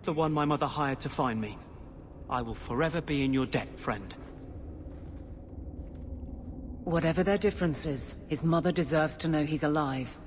The one my mother hired to find me. I will forever be in your debt, friend. Whatever their differences, his mother deserves to know he's alive.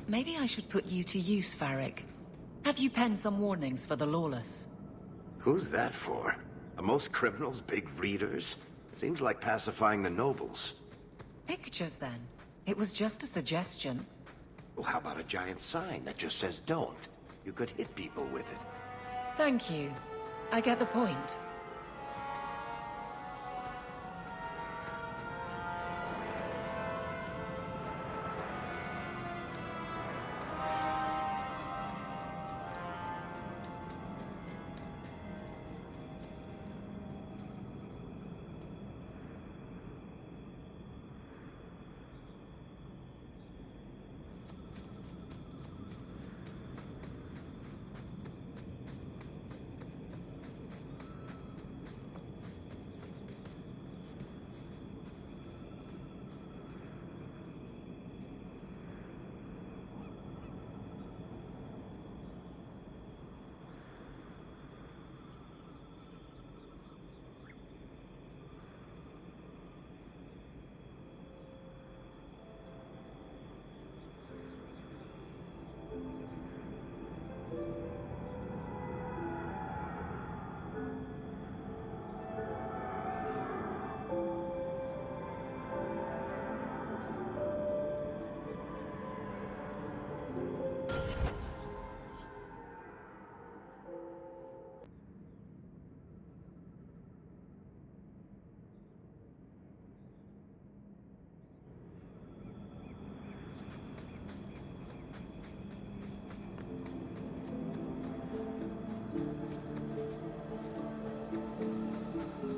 Maybe I should put you to use, Varric. Have you penned some warnings for the lawless? Who's that for? Are most criminals big readers? Seems like pacifying the nobles. Pictures, then. It was just a suggestion. Well, how about a giant sign that just says don't? You could hit people with it. Thank you. I get the point.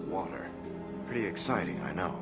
Water. Pretty exciting, I know.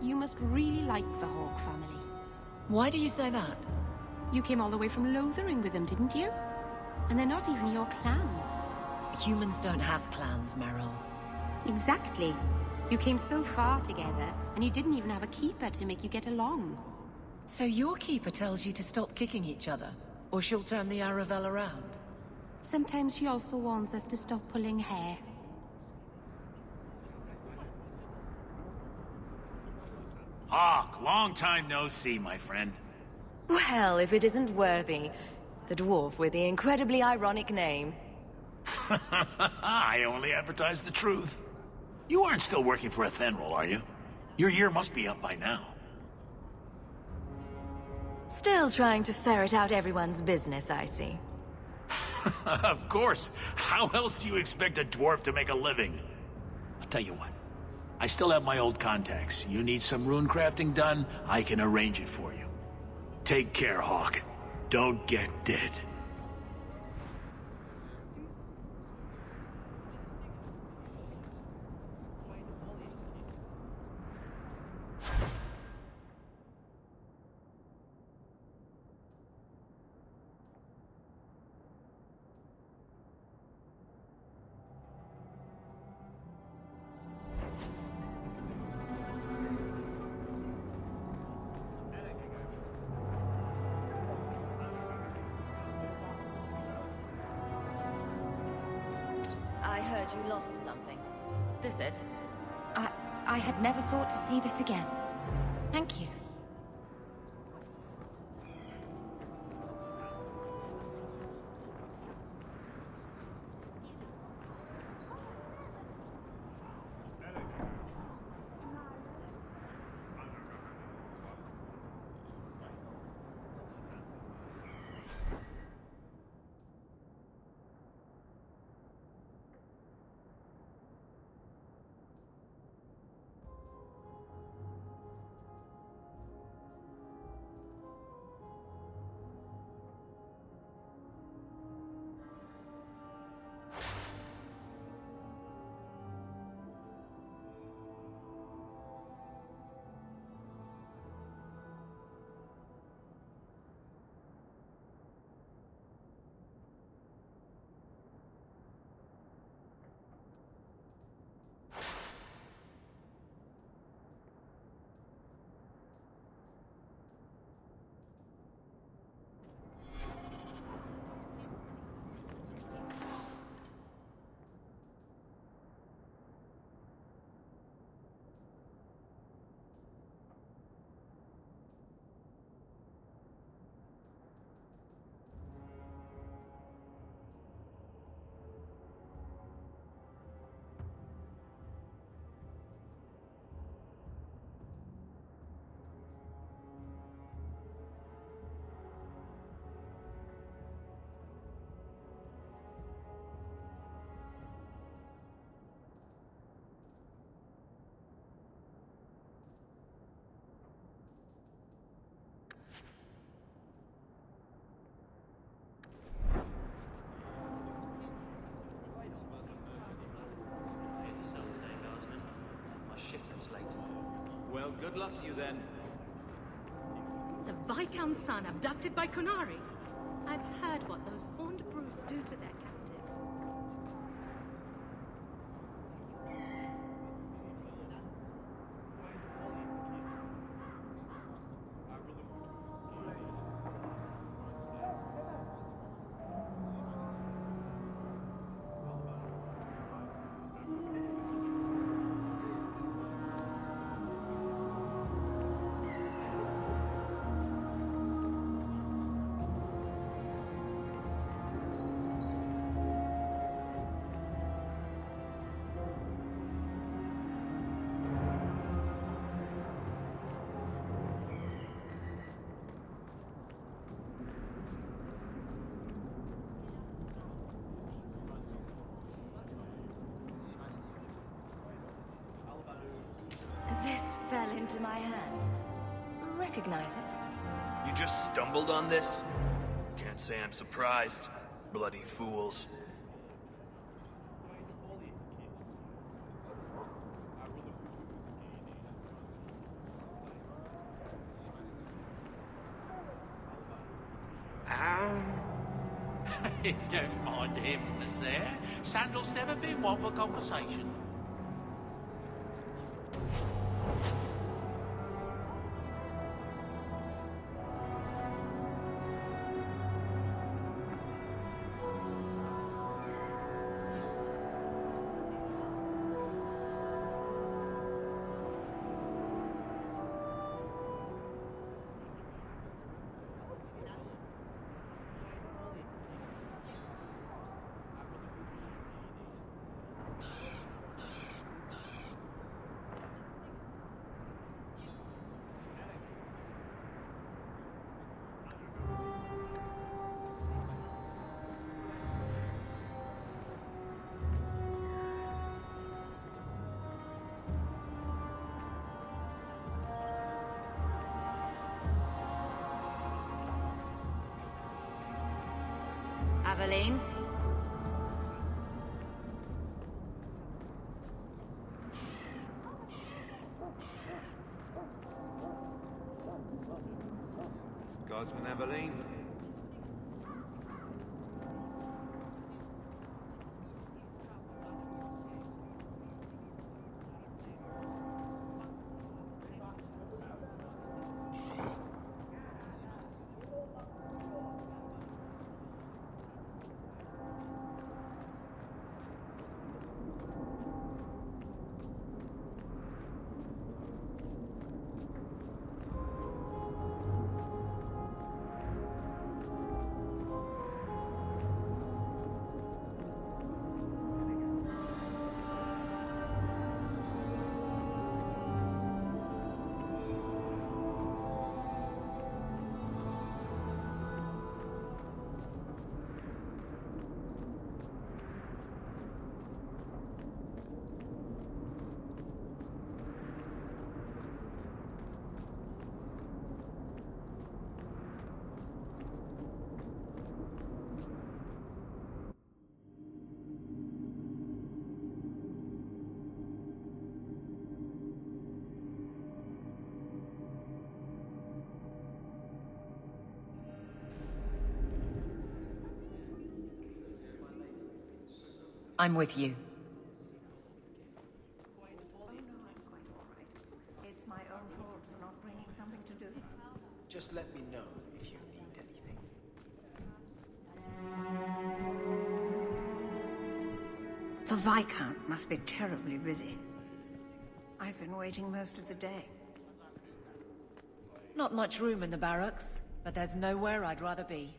You must really like the Hawke family. Why do you say that? You came all the way from Lothering with them, didn't you? And they're not even your clan. Humans don't have clans, Meryl. Exactly. You came so far together, and you didn't even have a keeper to make you get along. So your keeper tells you to stop kicking each other, or she'll turn the Aravel around? Sometimes she also warns us to stop pulling hair. Hawke, long time no see, my friend. Well, if it isn't Worthy, the dwarf with the incredibly ironic name. I only advertise the truth. You aren't still working for Athenril, are you? Your year must be up by now. Still trying to ferret out everyone's business, I see. Of course. How else do you expect a dwarf to make a living? I'll tell you what. I still have my old contacts. You need some rune crafting done, I can arrange it for you. Take care, Hawke. Don't get dead. I heard you lost something. This it? I had never thought to see this again. Thank you. Well, good luck to you then. The Viscount's son abducted by Kunari. I've heard what those horned brutes do to their captives. This fell into my hands. Recognize it? You just stumbled on this? Can't say I'm surprised. Bloody fools. Don't mind him, sir. Sandal's never been one for conversation. Aveline. Guardsman Aveline. I'm with you. It's my own fault for not bringing something to do. Just let me know if you need anything. The Viscount must be terribly busy. I've been waiting most of the day. Not much room in the barracks, but there's nowhere I'd rather be.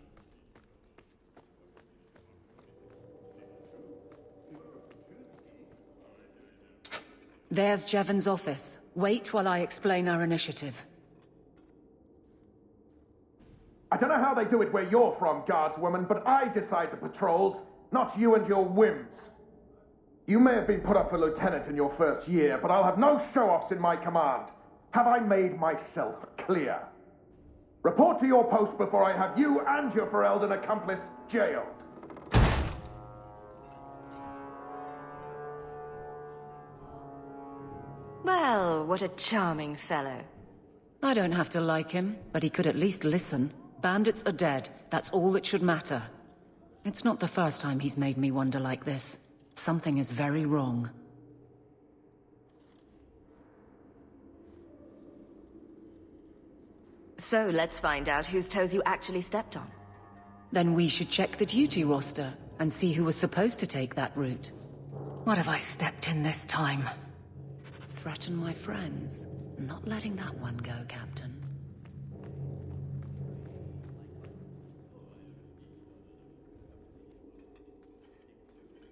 There's Jevon's office. Wait while I explain our initiative. I don't know how they do it where you're from, guardswoman, but I decide the patrols, not you and your whims. You may have been put up for lieutenant in your first year, but I'll have no show-offs in my command. Have I made myself clear? Report to your post before I have you and your Ferelden accomplice jailed. Well, what a charming fellow. I don't have to like him, but he could at least listen. Bandits are dead. That's all that should matter. It's not the first time he's made me wonder like this. Something is very wrong. So let's find out whose toes you actually stepped on. Then we should check the duty roster and see who was supposed to take that route. What have I stepped in this time? Threaten my friends. Not letting that one go, Captain.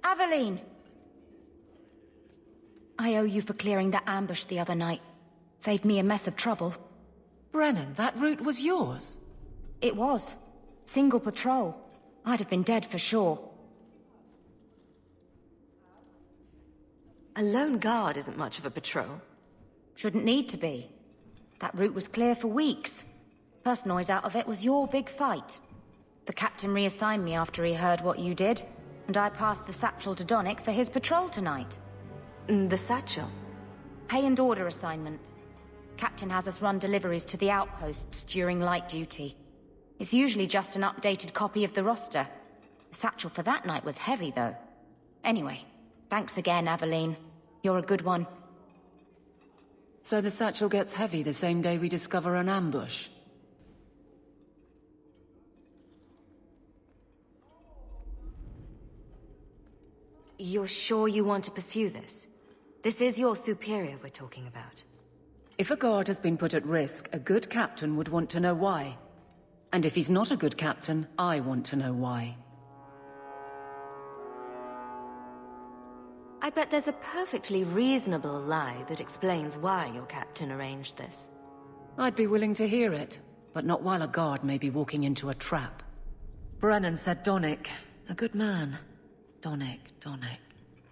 Aveline! I owe you for clearing that ambush the other night. Saved me a mess of trouble. Brennan, that route was yours? It was. Single patrol. I'd have been dead for sure. A lone guard isn't much of a patrol. Shouldn't need to be. That route was clear for weeks. First noise out of it was your big fight. The captain reassigned me after he heard what you did, and I passed the satchel to Donnick for his patrol tonight. The satchel? Pay and order assignments. Captain has us run deliveries to the outposts during light duty. It's usually just an updated copy of the roster. The satchel for that night was heavy, though. Anyway, thanks again, Aveline. You're a good one. So the satchel gets heavy the same day we discover an ambush? You're sure you want to pursue this? This is your superior we're talking about. If a guard has been put at risk, a good captain would want to know why. And if he's not a good captain, I want to know why. I bet there's a perfectly reasonable lie that explains why your captain arranged this. I'd be willing to hear it, but not while a guard may be walking into a trap. Brennan said Donnick. A good man. Donnick.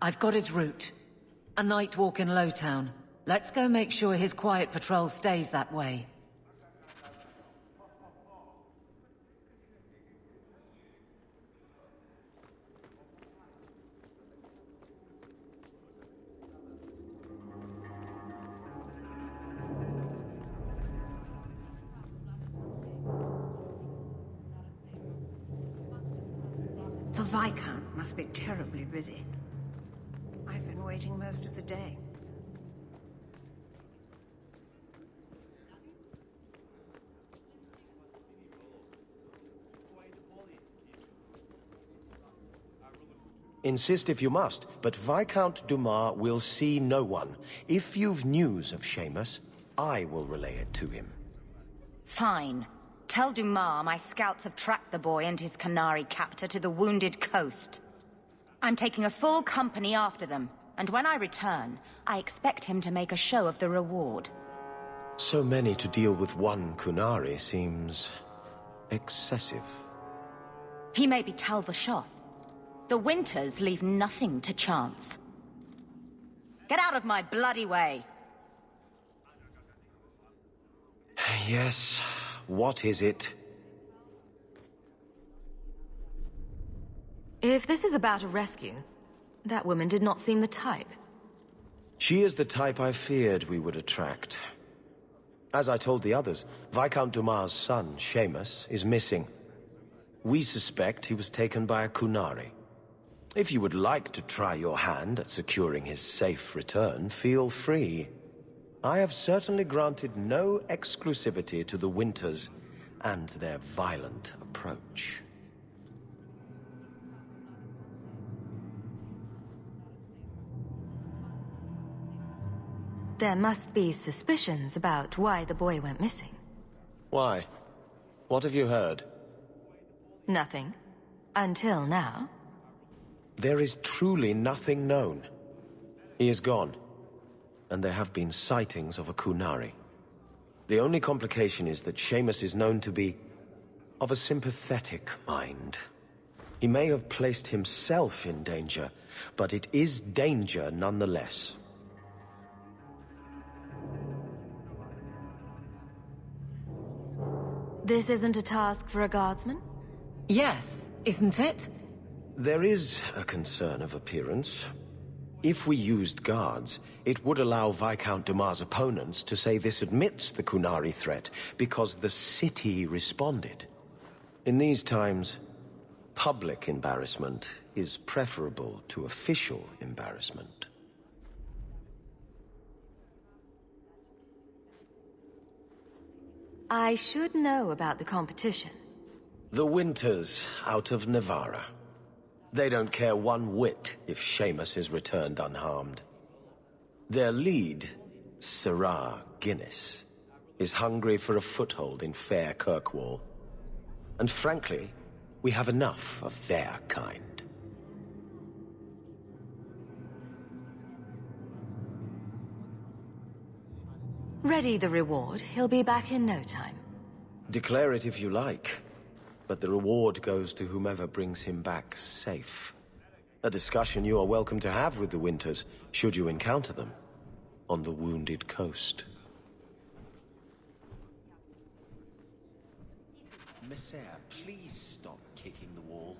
I've got his route. A night walk in Lowtown. Let's go make sure his quiet patrol stays that way. The Viscount must be terribly busy. I've been waiting most of the day. Insist if you must, but Viscount Dumas will see no one. If you've news of Seamus, I will relay it to him. Fine. Tell Dumas my scouts have tracked the boy and his Canary captor to the Wounded Coast. I'm taking a full company after them, and when I return, I expect him to make a show of the reward. So many to deal with one Kunari seems... excessive. He may be Tal Vashoth. The Winters leave nothing to chance. Get out of my bloody way! Yes, what is it? If this is about a rescue, that woman did not seem the type. She is the type I feared we would attract. As I told the others, Viscount Dumas' son, Seamus, is missing. We suspect he was taken by a Kunari. If you would like to try your hand at securing his safe return, feel free. I have certainly granted no exclusivity to the Winters and their violent approach. There must be suspicions about why the boy went missing. Why? What have you heard? Nothing. Until now. There is truly nothing known. He is gone, and there have been sightings of a Kunari. The only complication is that Seamus is known to be of a sympathetic mind. He may have placed himself in danger, but it is danger nonetheless. This isn't a task for a guardsman? Yes, isn't it? There is a concern of appearance. If we used guards, it would allow Viscount Dumas' opponents to say this admits the Kunari threat because the city responded. In these times, public embarrassment is preferable to official embarrassment. I should know about the competition. The Winters out of Navarra. They don't care one whit if Seamus is returned unharmed. Their lead, Sirrah Guinness, is hungry for a foothold in fair Kirkwall. And frankly, we have enough of their kind. Ready the reward, he'll be back in no time. Declare it if you like, but the reward goes to whomever brings him back safe. A discussion you are welcome to have with the Winters, should you encounter them, on the Wounded Coast. Messer, please stop kicking the wall.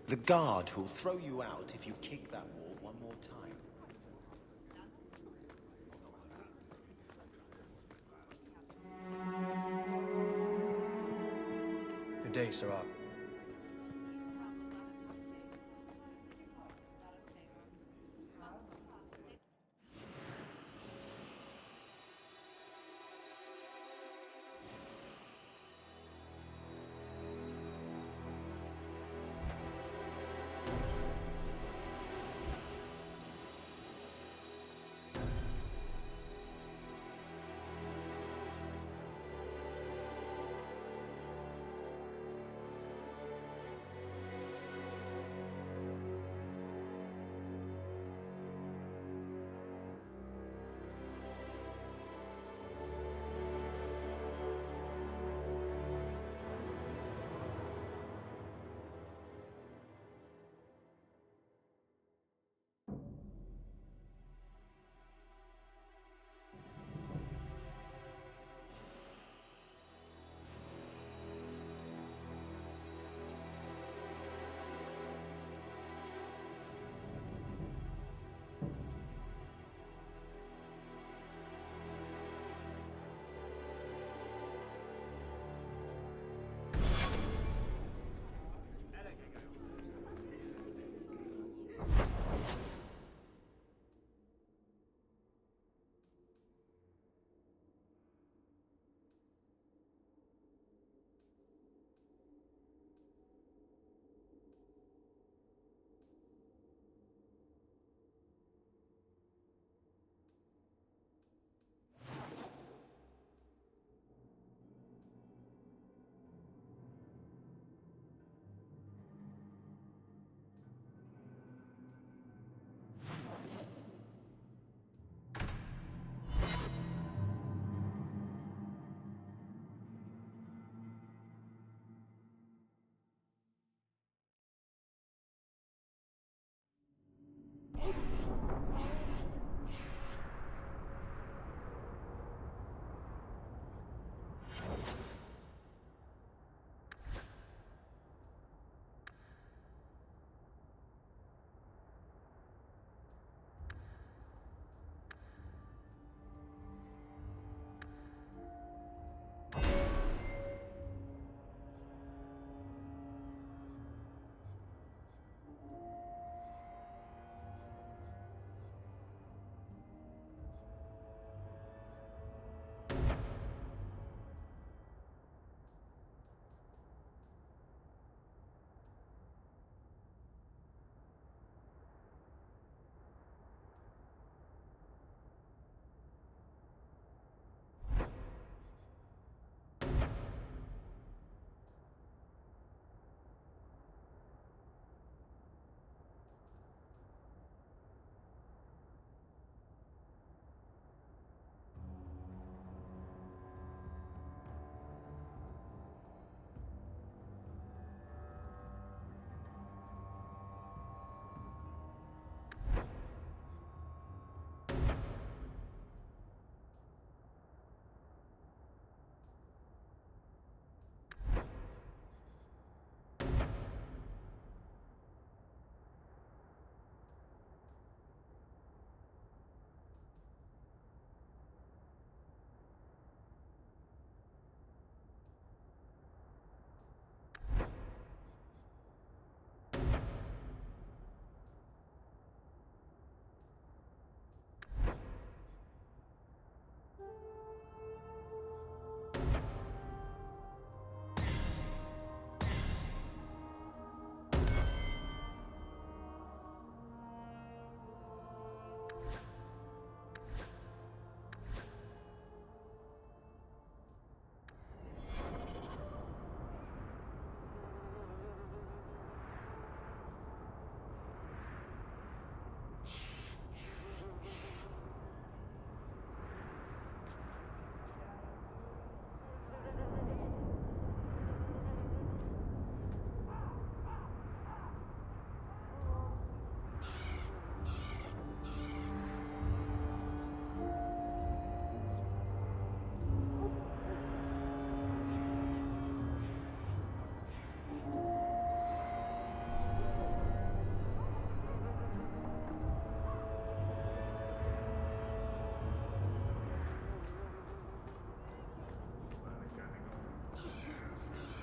The guard who'll throw you out if you kick that wall one more time. Good day, Sirrah.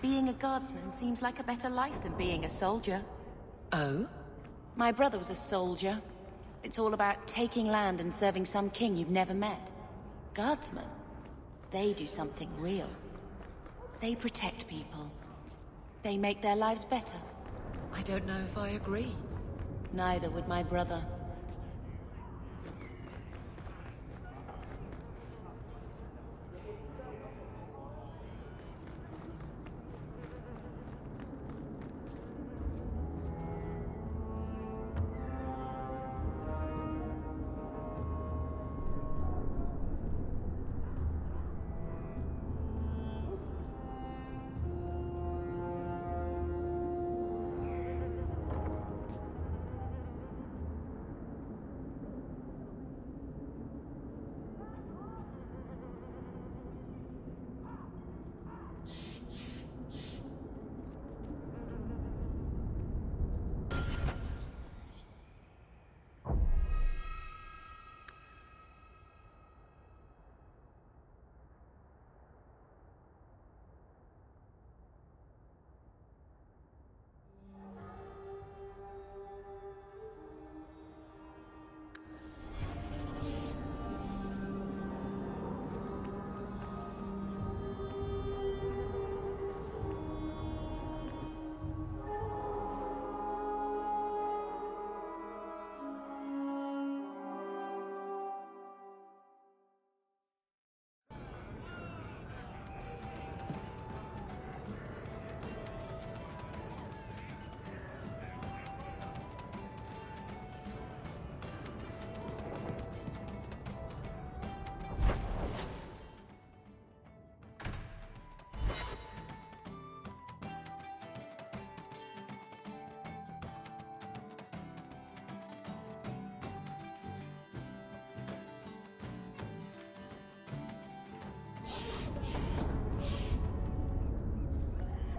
Being a guardsman seems like a better life than being a soldier. Oh? My brother was a soldier. It's all about taking land and serving some king you've never met. Guardsmen, they do something real. They protect people. They make their lives better. I don't know if I agree. Neither would my brother.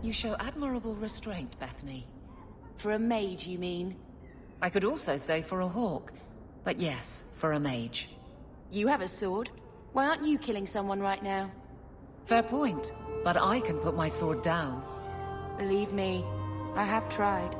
You show admirable restraint, Bethany. For a mage, you mean? I could also say for a hawk. But yes, for a mage. You have a sword. Why aren't you killing someone right now? Fair point. But I can put my sword down. Believe me, I have tried.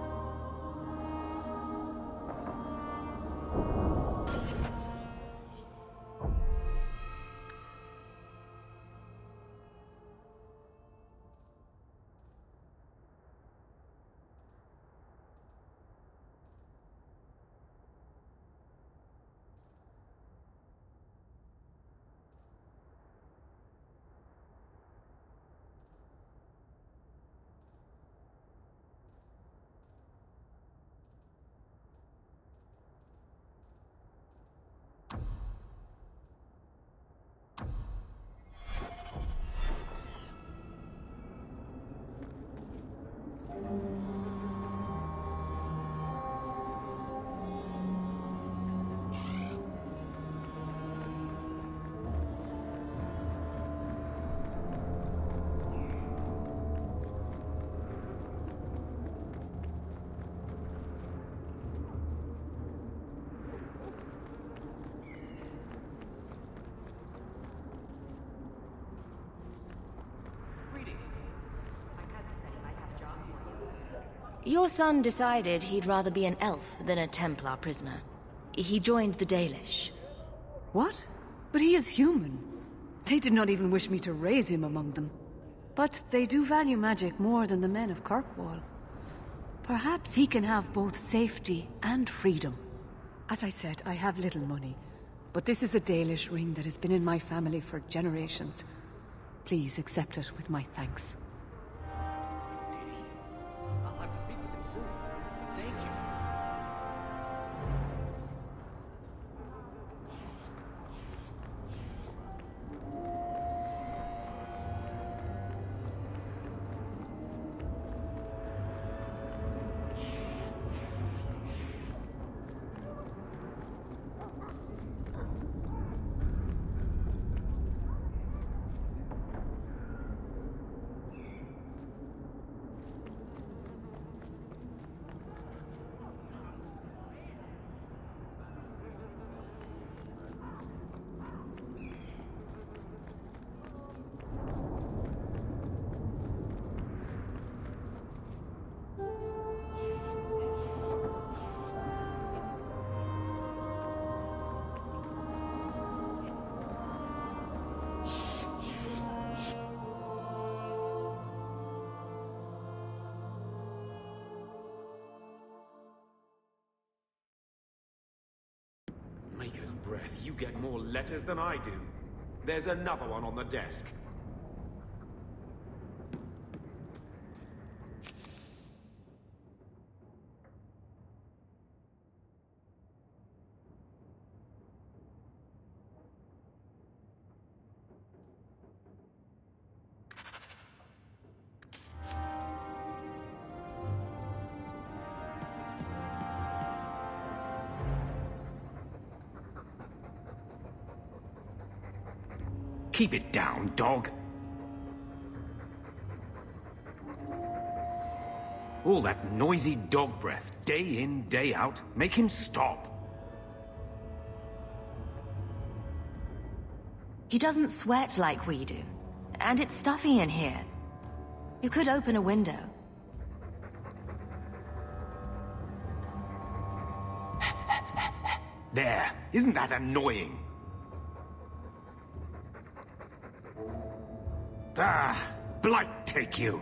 Your son decided he'd rather be an elf than a Templar prisoner. He joined the Dalish. What? But he is human. They did not even wish me to raise him among them. But they do value magic more than the men of Kirkwall. Perhaps he can have both safety and freedom. As I said, I have little money, but this is a Dalish ring that has been in my family for generations. Please accept it with my thanks. I'll have to speak with him soon. Thank you. Maker's breath, you get more letters than I do. There's another one on the desk. Keep it down, dog. All that noisy dog breath, day in, day out. Make him stop. He doesn't sweat like we do. And it's stuffy in here. You could open a window. There. Isn't that annoying? Ah, blight take you.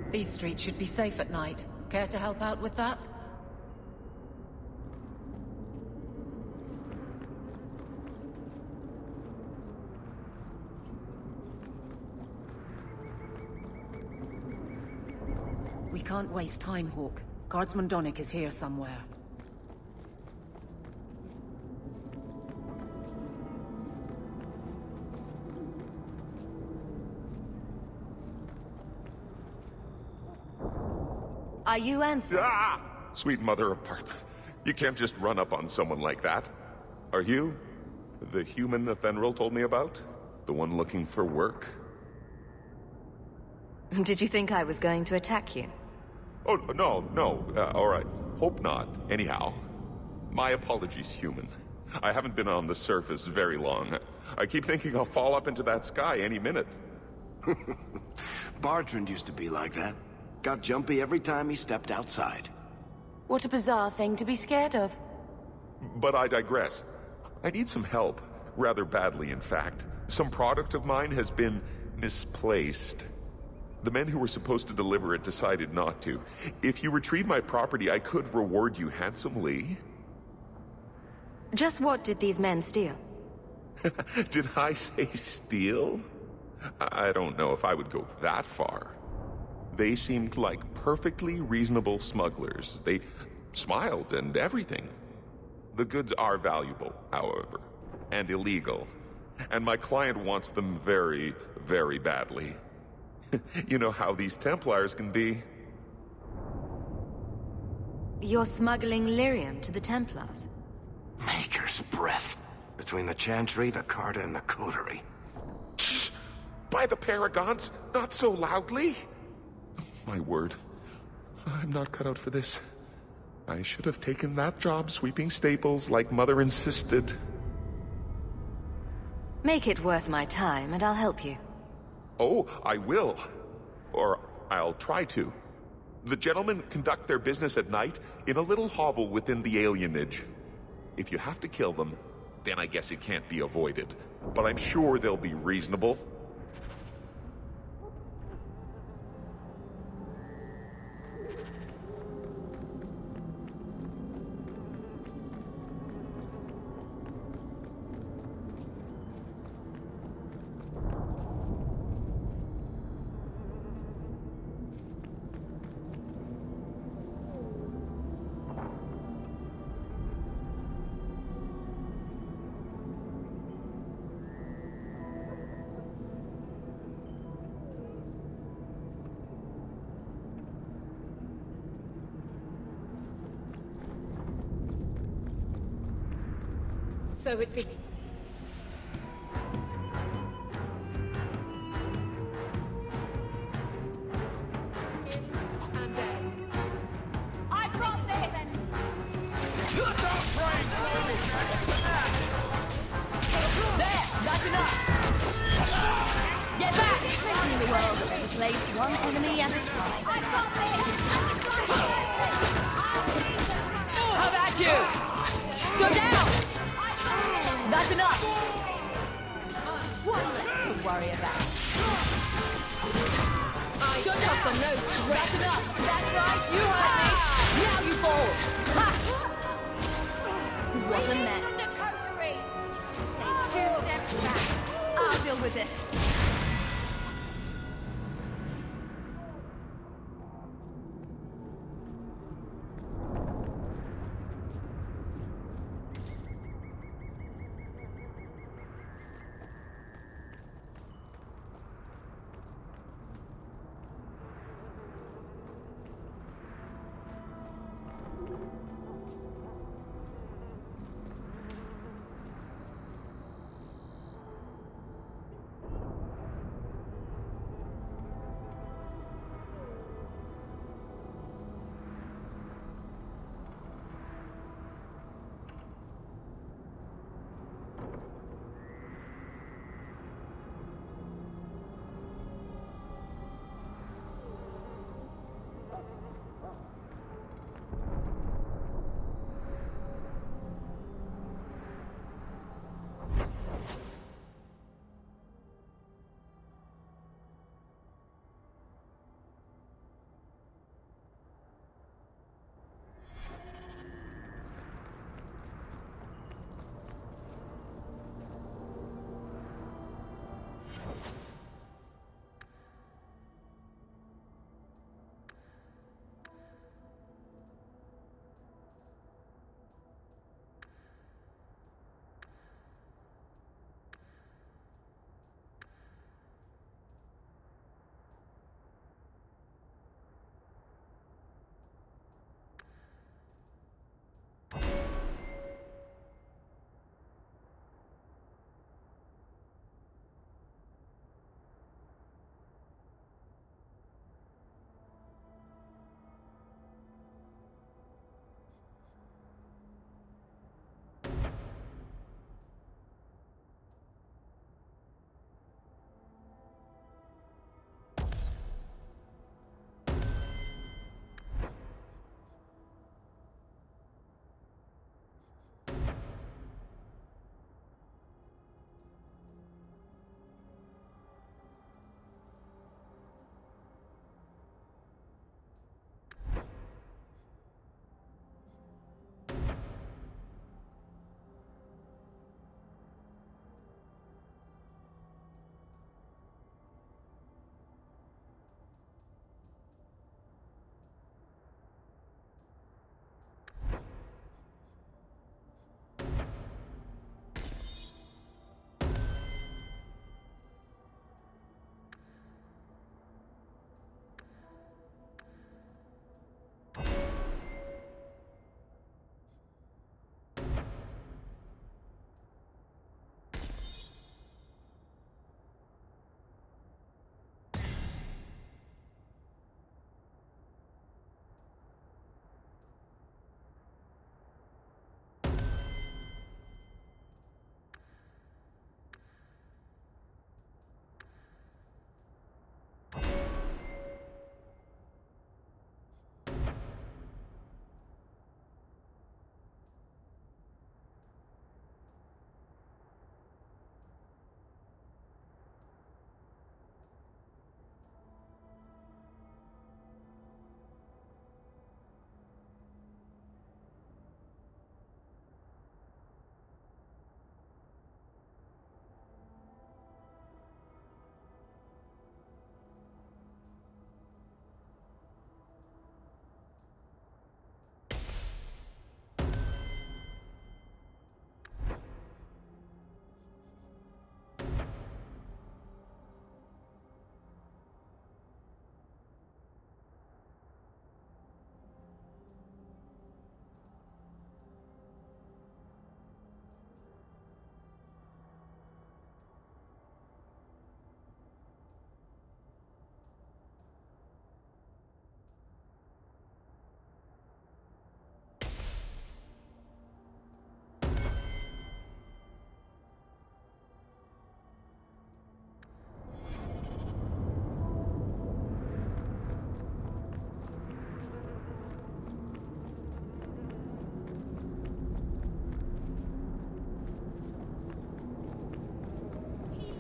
These streets should be safe at night. Care to help out with that? We can't waste time, Hawke. Guardsman Donick is here somewhere. Are you answering? Ah! Sweet mother of Parth. You can't just run up on someone like that. Are you the human Ephemeral told me about? The one looking for work? Did you think I was going to attack you? Oh, no. All right. Hope not. Anyhow, my apologies, human. I haven't been on the surface very long. I keep thinking I'll fall up into that sky any minute. Bartrand used to be like that. Got jumpy every time he stepped outside. What a bizarre thing to be scared of. But I digress. I need some help. Rather badly, in fact. Some product of mine has been misplaced. The men who were supposed to deliver it decided not to. If you retrieve my property, I could reward you handsomely. Just what did these men steal? Did I say steal? I don't know if I would go that far. They seemed like perfectly reasonable smugglers. They smiled and everything. The goods are valuable, however, and illegal. And my client wants them very, very badly. You know how these Templars can be. You're smuggling lyrium to the Templars? Maker's breath. Between the Chantry, the Carta, and the Coterie. By the Paragons, not so loudly! My word. I'm not cut out for this. I should have taken that job sweeping stables like Mother insisted. Make it worth my time, and I'll help you. Oh, I will. Or I'll try to. The gentlemen conduct their business at night in a little hovel within the alienage. If you have to kill them, then I guess it can't be avoided. But I'm sure they'll be reasonable. So it be... Running the world at a place, one enemy at a time. How about you? Go down! That's enough! One less to worry about. Go down! The note. That's enough! That's right, you heard me! Now you fall! Ha! What a mess. Take 2 steps back. I'll deal with this.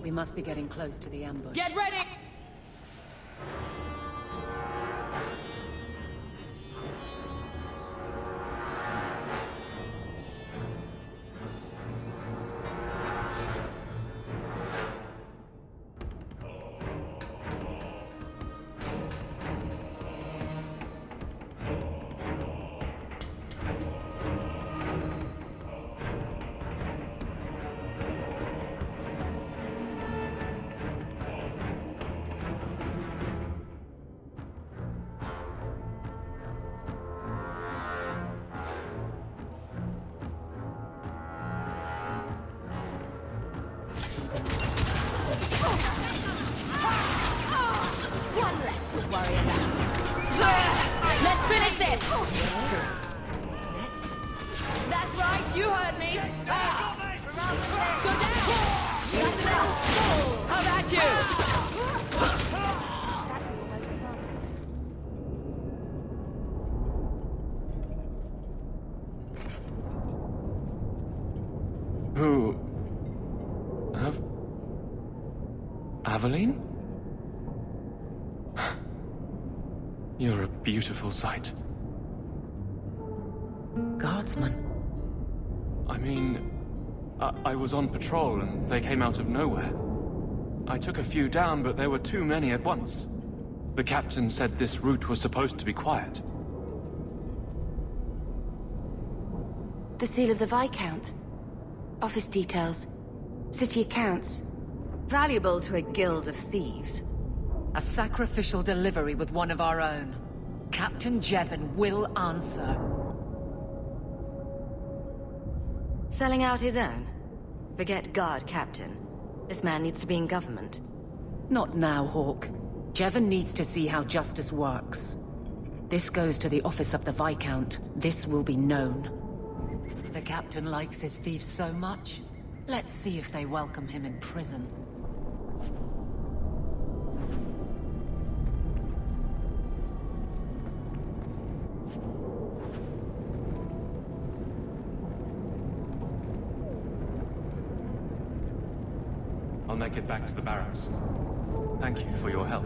We must be getting close to the ambush. Get ready! One less to worry about. Let's finish this! That's right, you heard me! Go down! That's enough! How about you? Who... Aveline? You're a beautiful sight. Guardsman? I mean... I was on patrol and they came out of nowhere. I took a few down, but there were too many at once. The captain said this route was supposed to be quiet. The seal of the Viscount. Office details. City accounts. Valuable to a guild of thieves. A sacrificial delivery with one of our own. Captain Jevon will answer. Selling out his own? Forget guard captain. This man needs to be in government. Not now, Hawke. Jevon needs to see how justice works. This goes to the office of the Viscount. This will be known. The captain likes his thieves so much. Let's see if they welcome him in prison. I'll make it back to the barracks. Thank you for your help.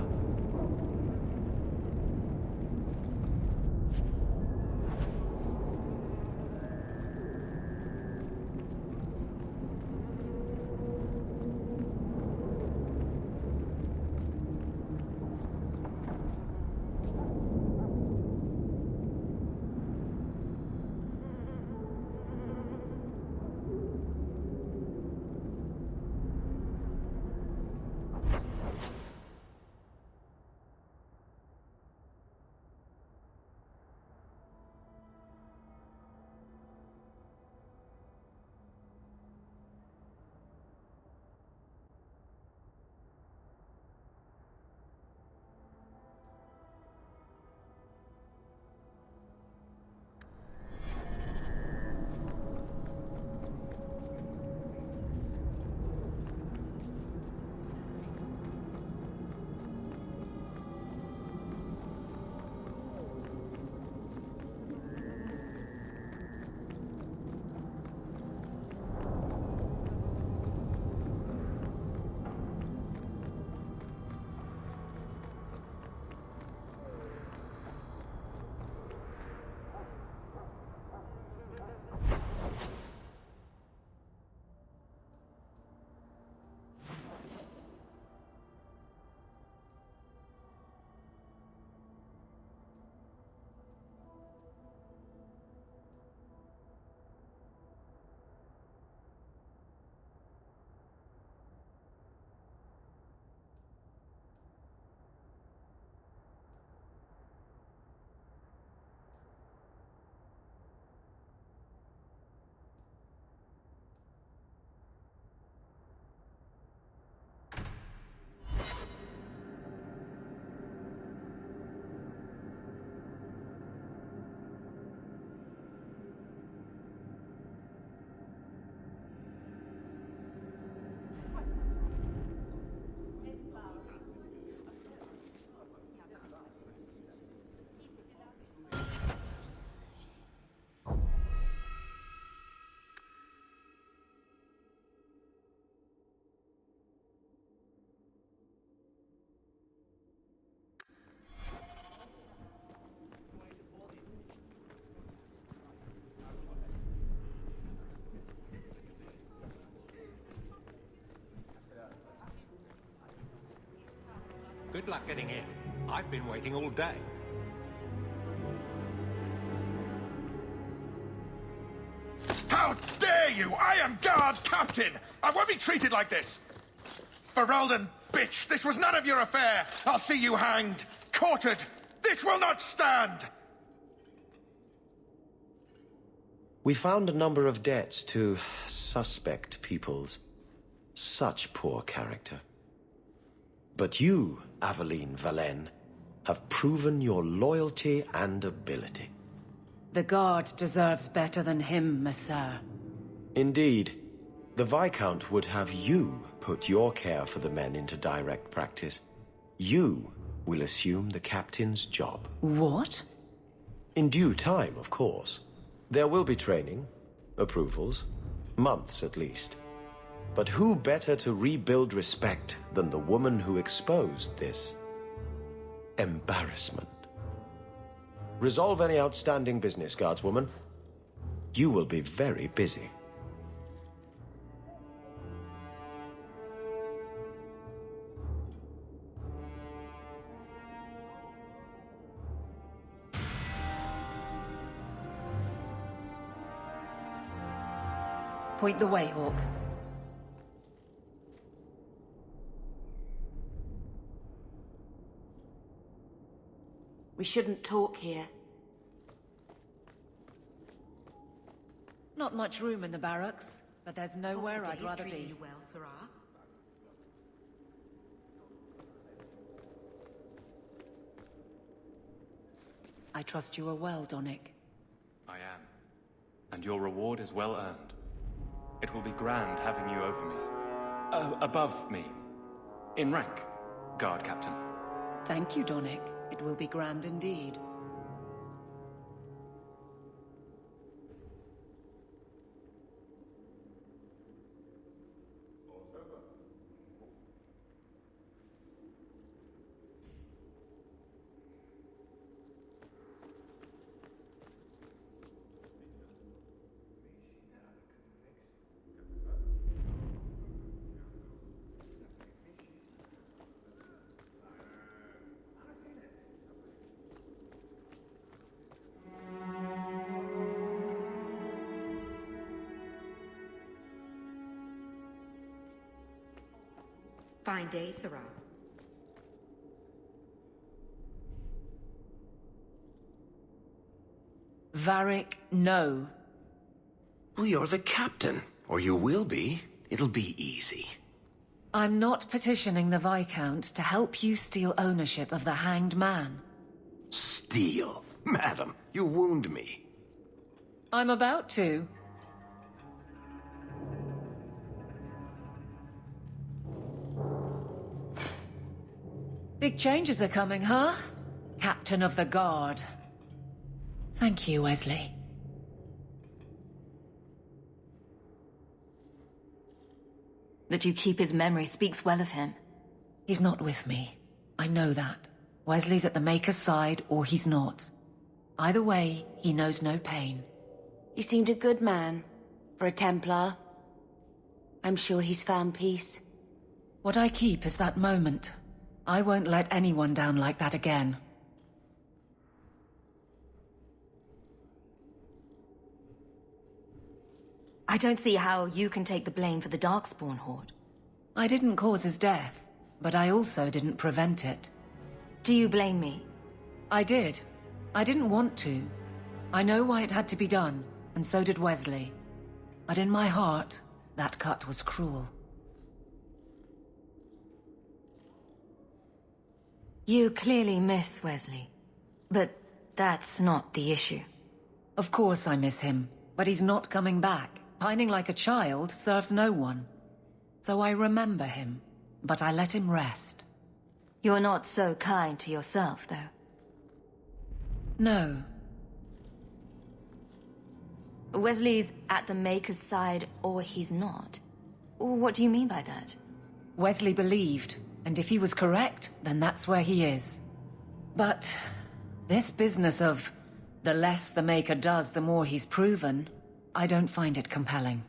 Good luck getting in. I've been waiting all day. How dare you! I am guard captain! I won't be treated like this! Ferelden, bitch, this was none of your affair! I'll see you hanged, quartered! This will not stand! We found a number of debts to suspect peoples. Such poor character. But you, Aveline Valen, have proven your loyalty and ability. The Guard deserves better than him, Messire. Indeed. The Viscount would have you put your care for the men into direct practice. You will assume the captain's job. What? In due time, of course. There will be training, approvals, months at least. But who better to rebuild respect than the woman who exposed this embarrassment? Resolve any outstanding business, guardswoman. You will be very busy. Point the way, Hawke. We shouldn't talk here. Not much room in the barracks, but there's nowhere I'd rather be. You well, Sarah? I trust you are well, Donick. I am. And your reward is well earned. It will be grand having you over me. Above me. In rank, Guard Captain. Thank you, Donick. It will be grand indeed. Fine day, Sarah. Varric, no. Well, you're the captain. Or you will be. It'll be easy. I'm not petitioning the Viscount to help you steal ownership of the Hanged Man. Steal? Madam, you wound me. I'm about to. Big changes are coming, huh? Captain of the Guard. Thank you, Wesley. That you keep his memory speaks well of him. He's not with me. I know that. Wesley's at the Maker's side, or he's not. Either way, he knows no pain. He seemed a good man. For a Templar. I'm sure he's found peace. What I keep is that moment. I won't let anyone down like that again. I don't see how you can take the blame for the Darkspawn Horde. I didn't cause his death, but I also didn't prevent it. Do you blame me? I did. I didn't want to. I know why it had to be done, and so did Wesley. But in my heart, that cut was cruel. You clearly miss Wesley, but that's not the issue. Of course I miss him, but he's not coming back. Pining like a child serves no one. So I remember him, but I let him rest. You're not so kind to yourself, though. No. Wesley's at the Maker's side, or he's not. What do you mean by that? Wesley believed, and if he was correct, then that's where he is. But this business of the less the Maker does, the more he's proven, I don't find it compelling.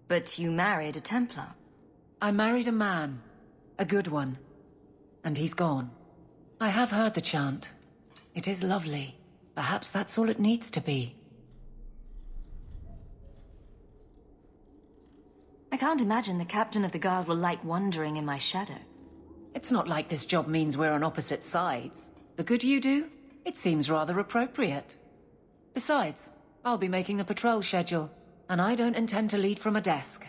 But you married a Templar. I married a man. A good one. and he's gone. I have heard the chant. It is lovely. Perhaps that's all it needs to be. I can't imagine the captain of the guard will like wandering in my shadow. It's not like this job means we're on opposite sides. The good you do, it seems rather appropriate. Besides, I'll be making the patrol schedule, and I don't intend to lead from a desk.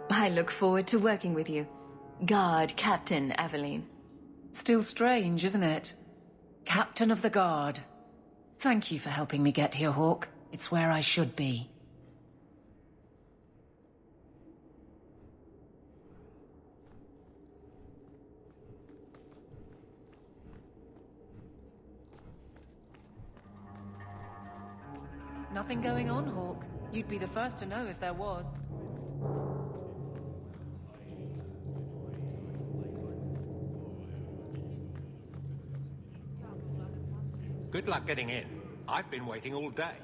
I look forward to working with you, Guard Captain Aveline. Still strange, isn't it? Captain of the Guard. Thank you for helping me get here, Hawke. It's where I should be. Nothing going on, Hawke. You'd be the first to know if there was. Good luck getting in. I've been waiting all day.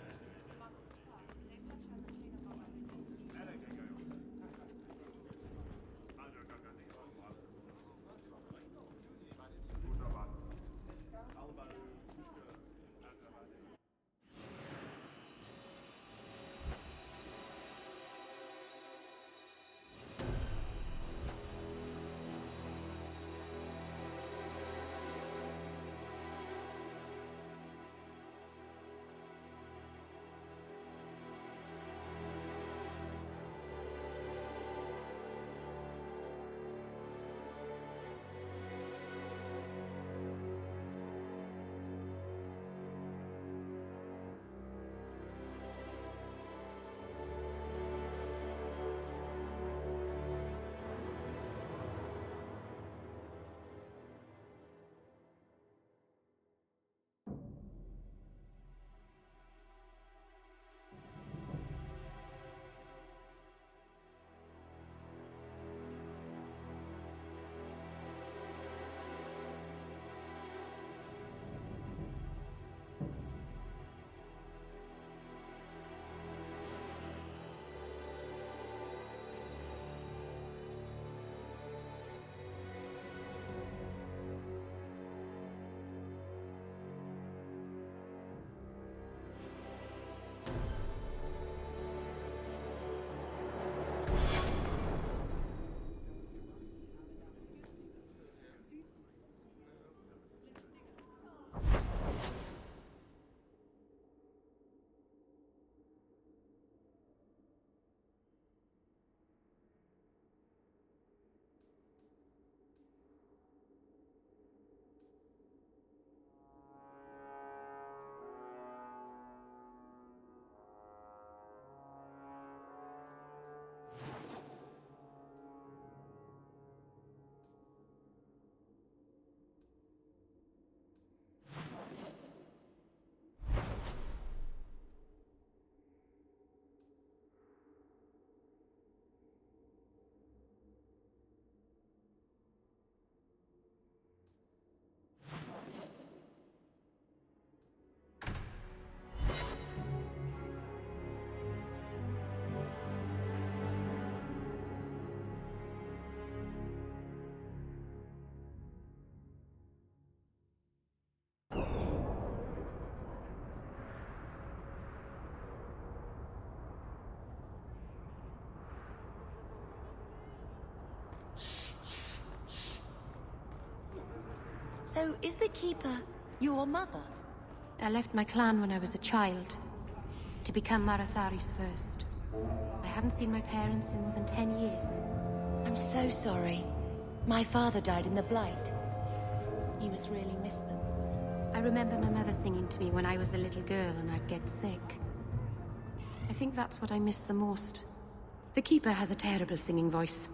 So, is the Keeper your mother? I left my clan when I was a child, to become Marathari's first. I haven't seen my parents in more than 10 years. I'm so sorry. My father died in the Blight. You must really miss them. I remember my mother singing to me when I was a little girl and I'd get sick. I think that's what I miss the most. The Keeper has a terrible singing voice.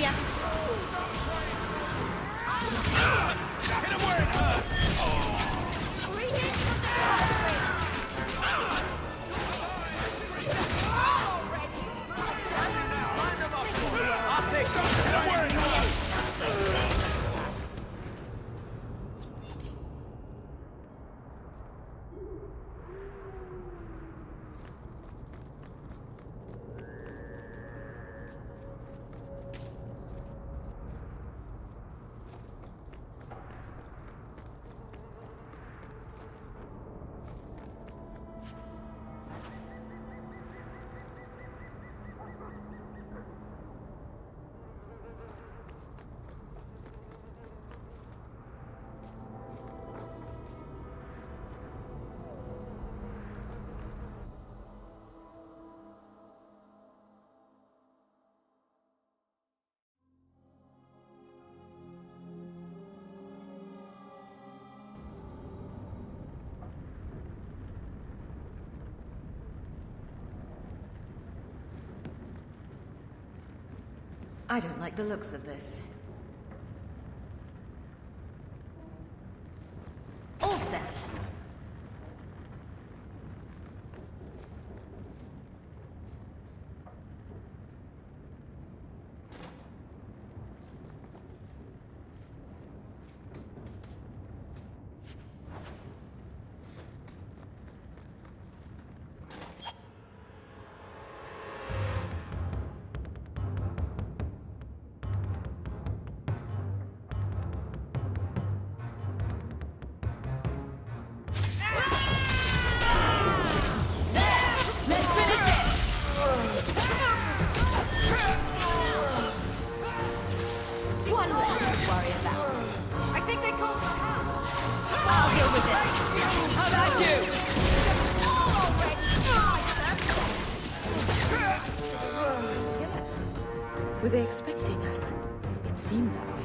ya. Hit him where it hurts! I'll take some. Hit him where it hurts! I don't like the looks of this. All set. Were they expecting us? It seemed that way.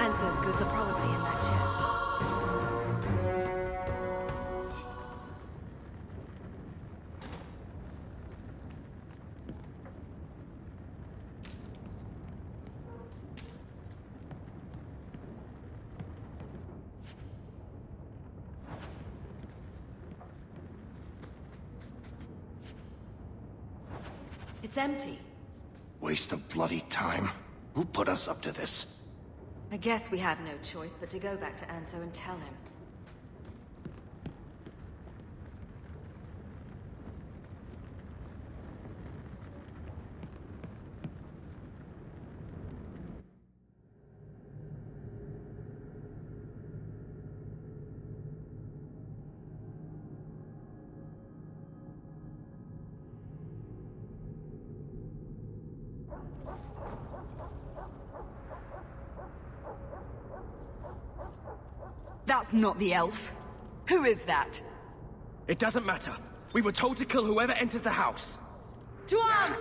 Anso's goods are probably in that chest. It's empty. Waste of bloody time. Who put us up to this? I guess we have no choice but to go back to Anso and tell him. That's not the elf. Who is that? It doesn't matter. We were told to kill whoever enters the house. To arms!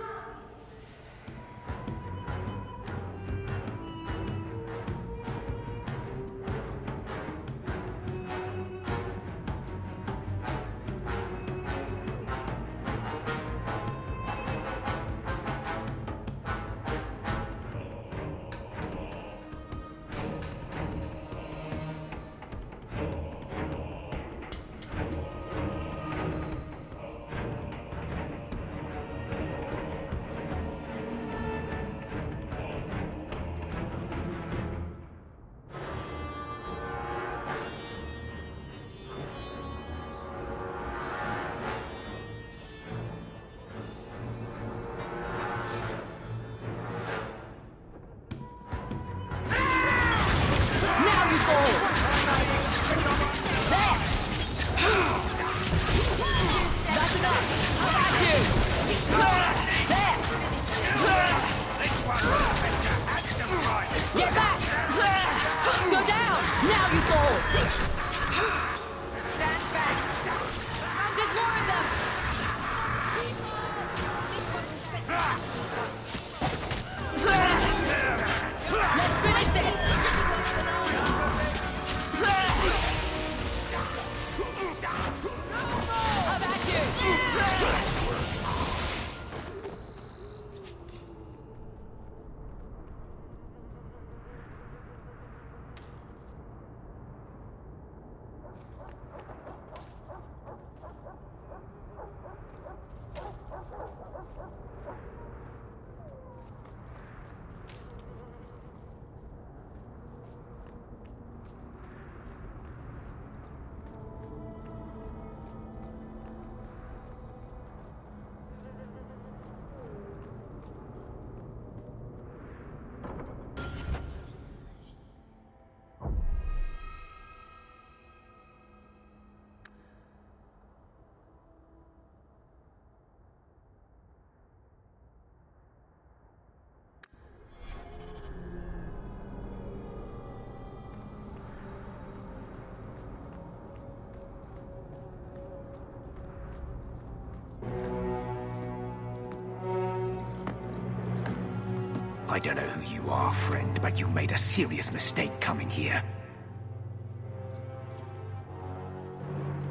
I don't know who you are, friend, but you made a serious mistake coming here.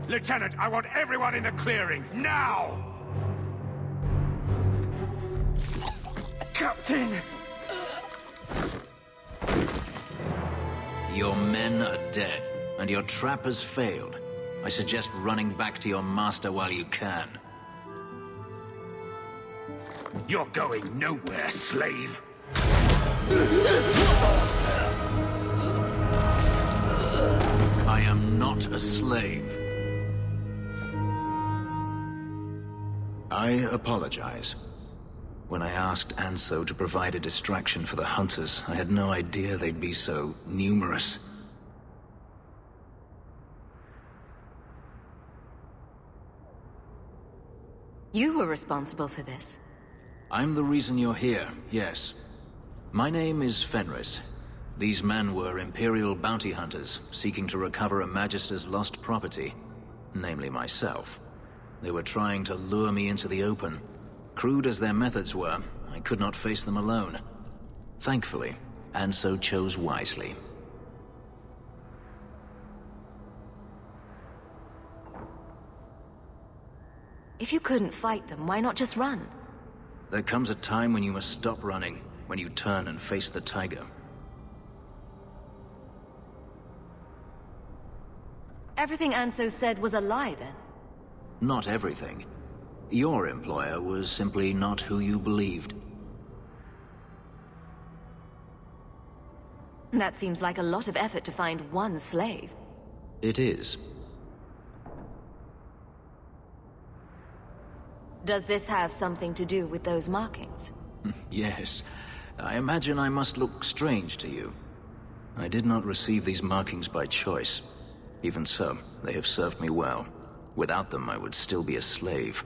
Lieutenant, I want everyone in the clearing, now! Captain! Your men are dead, and your trap has failed. I suggest running back to your master while you can. You're going nowhere, slave! I am not a slave. I apologize. When I asked Anso to provide a distraction for the hunters, I had no idea they'd be so numerous. You were responsible for this. I'm the reason you're here, yes. My name is Fenris. These men were Imperial bounty hunters, seeking to recover a Magister's lost property, namely myself. They were trying to lure me into the open. Crude as their methods were, I could not face them alone. Thankfully, Anso chose wisely. If you couldn't fight them, why not just run? There comes a time when you must stop running, when you turn and face the tiger. Everything Anso said was a lie, then? Not everything. Your employer was simply not who you believed. That seems like a lot of effort to find one slave. It is. Does this have something to do with those markings? Yes. I imagine I must look strange to you. I did not receive these markings by choice. Even so, they have served me well. Without them, I would still be a slave.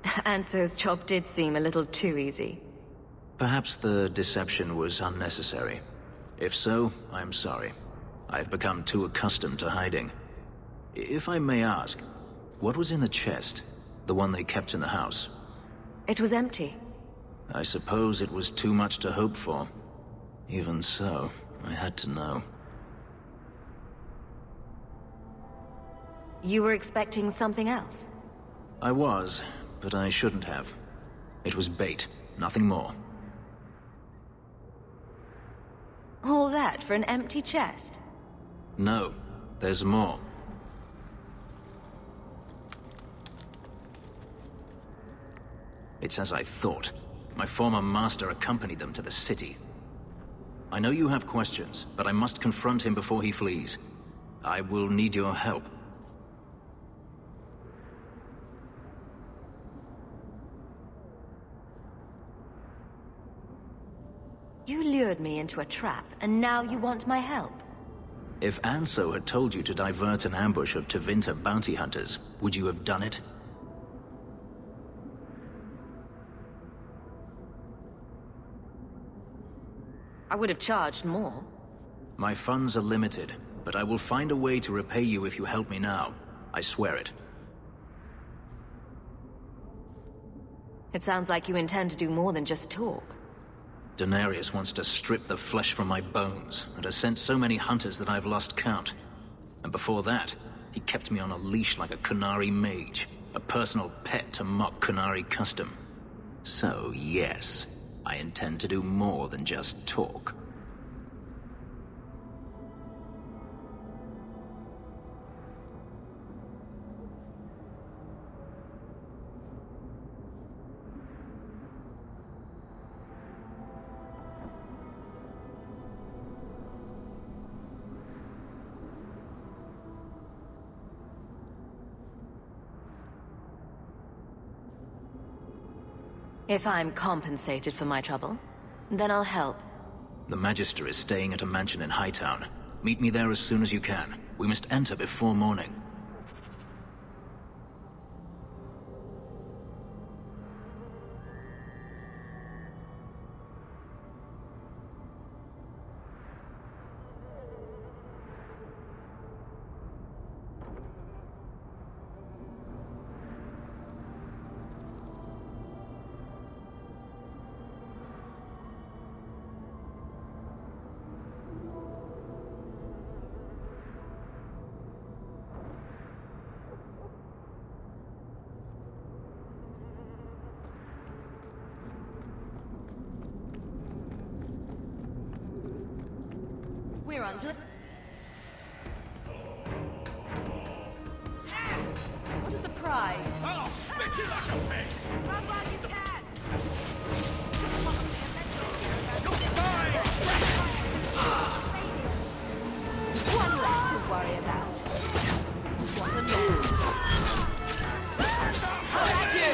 Anso's job did seem a little too easy. Perhaps the deception was unnecessary. If so, I'm sorry. I've become too accustomed to hiding. If I may ask, what was in the chest? The one they kept in the house? It was empty. I suppose it was too much to hope for. Even so, I had to know. You were expecting something else? I was, but I shouldn't have. It was bait, nothing more. All that for an empty chest? No, there's more. It's as I thought. My former master accompanied them to the city. I know you have questions, but I must confront him before he flees. I will need your help. You lured me into a trap, and now you want my help? If Anso had told you to divert an ambush of Tevinter bounty hunters, would you have done it? I would have charged more. My funds are limited, but I will find a way to repay you if you help me now. I swear it. It sounds like you intend to do more than just talk. Daenerys wants to strip the flesh from my bones, and has sent so many hunters that I've lost count. And before that, he kept me on a leash like a Qunari mage, a personal pet to mock Qunari custom. So, yes, I intend to do more than just talk. If I'm compensated for my trouble, then I'll help. The Magister is staying at a mansion in Hightown. Meet me there as soon as you can. We must enter before morning. under it. What a surprise. I'll stick you like a pig! Run while you can! One less to worry about. What a mess. How at you!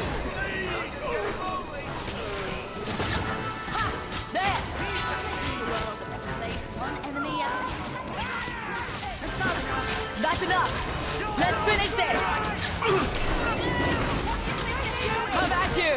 There! One enemy at That's enough! Let's finish this! How about you?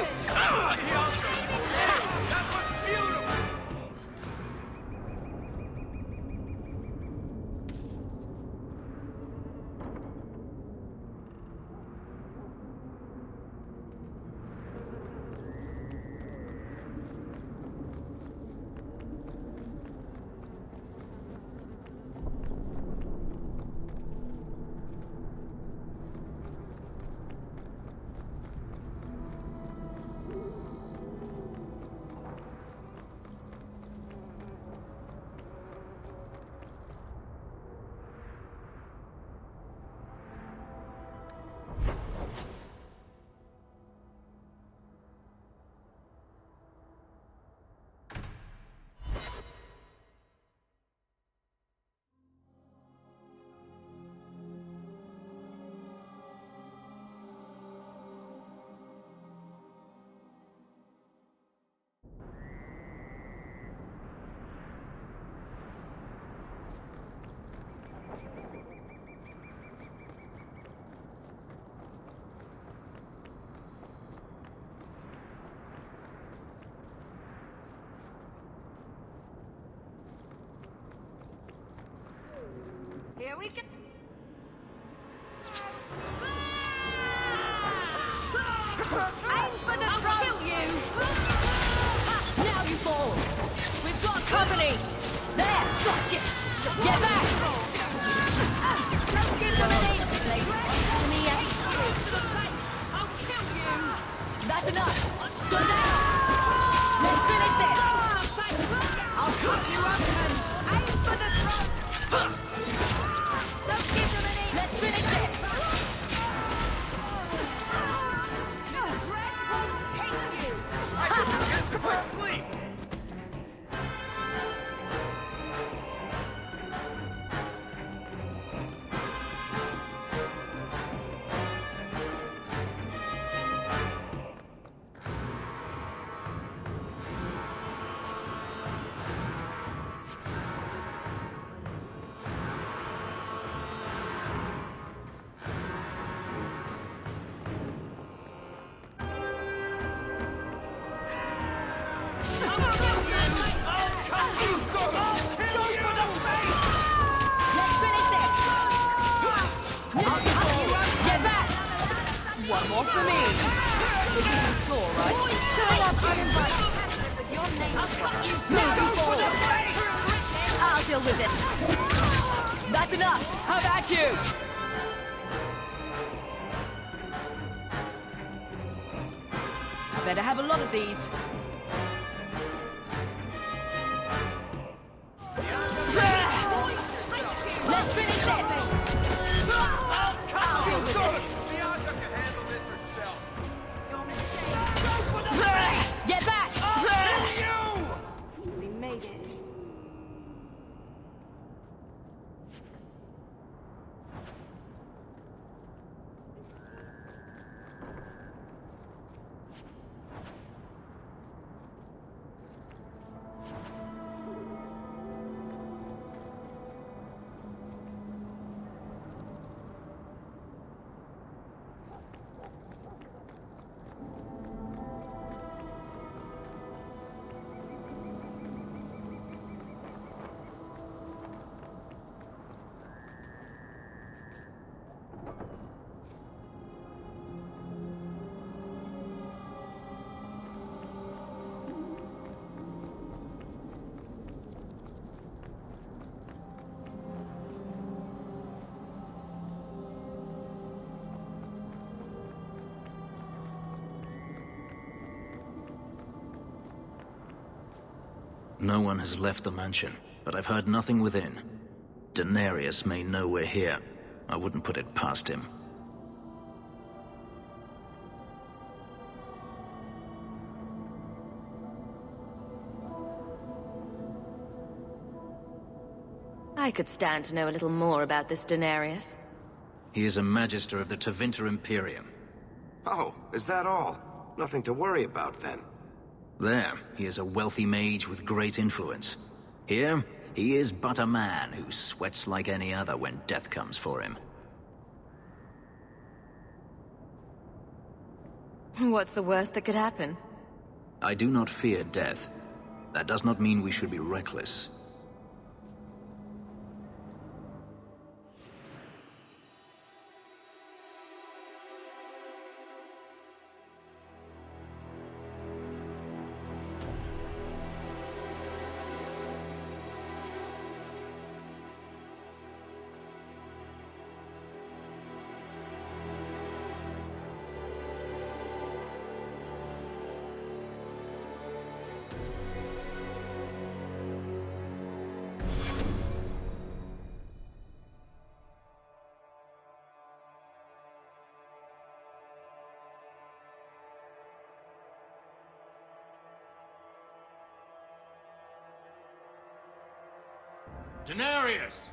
Here we go. Aim for the throat! I'll kill you! Now you fall! We've got company! There! Gotcha! Get back! Don't give them an inch! I'll kill you! That's enough! Go down! Let's finish this! I'll cut you up! Aim for the throat! Don't give them an inch! Let's finish this! Sleep! One more for me. We're keeping score, right? Turn up uninvited. Your name I'll deal with it. That's enough. How about you? I better have a lot of these. Let's finish this. I'll deal with it. Get back! We made it. No one has left the mansion, but I've heard nothing within. Denarius may know we're here. I wouldn't put it past him. I could stand to know a little more about this Denarius. He is a Magister of the Tevinter Imperium. Oh, is that all? Nothing to worry about, then. There, he is a wealthy mage with great influence. Here, he is but a man who sweats like any other when death comes for him. What's the worst that could happen? I do not fear death. That does not mean we should be reckless. Denarius!